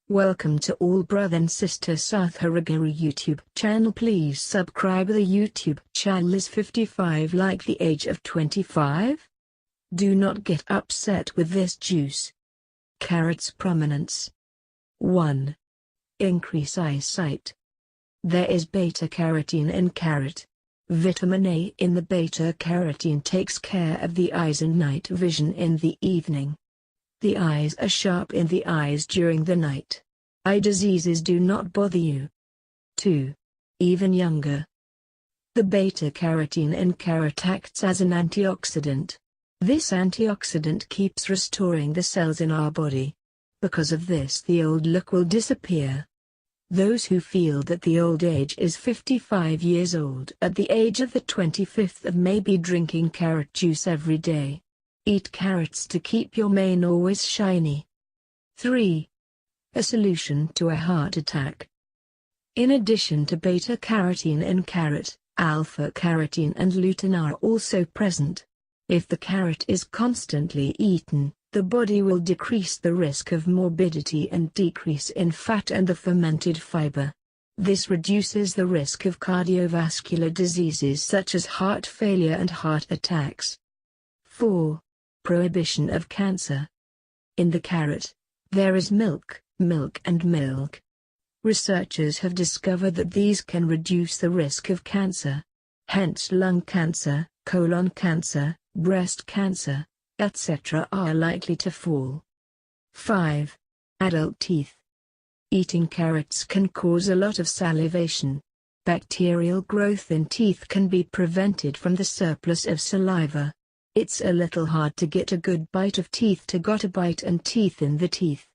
Welcome to all brother and sister South Haraguru YouTube channel. Please subscribe. The YouTube channel is 55 like the age of 25. Do not get upset with this juice. Carrot's prominence. 1. Increase eyesight. There is beta-carotene in carrot. Vitamin A in the beta-carotene takes care of the eyes and night vision in the evening. The eyes are sharp in the eyes during the night. Eye diseases do not bother you. 2. Even younger. The beta-carotene in carrot acts as an antioxidant. This antioxidant keeps restoring the cells in our body. Because of this, the old look will disappear. Those who feel that the old age is 55 years old at the age of the 25th of May be drinking carrot juice every day. Eat carrots to keep your mane always shiny. 3. A solution to a heart attack. In addition to beta-carotene in carrot, alpha-carotene and lutin are also present. If the carrot is constantly eaten, the body will decrease the risk of morbidity and decrease in fat and the fermented fiber. This reduces the risk of cardiovascular diseases such as heart failure and heart attacks. 4. Prohibition of cancer. In the carrot, there is milk and milk. Researchers have discovered that these can reduce the risk of cancer. Hence lung cancer, colon cancer, breast cancer, etc. are likely to fall. 5. Adult teeth. Eating carrots can cause a lot of salivation. Bacterial growth in teeth can be prevented from the surplus of saliva. It's a little hard to get a good bite of teeth to got a bite and teeth in the teeth.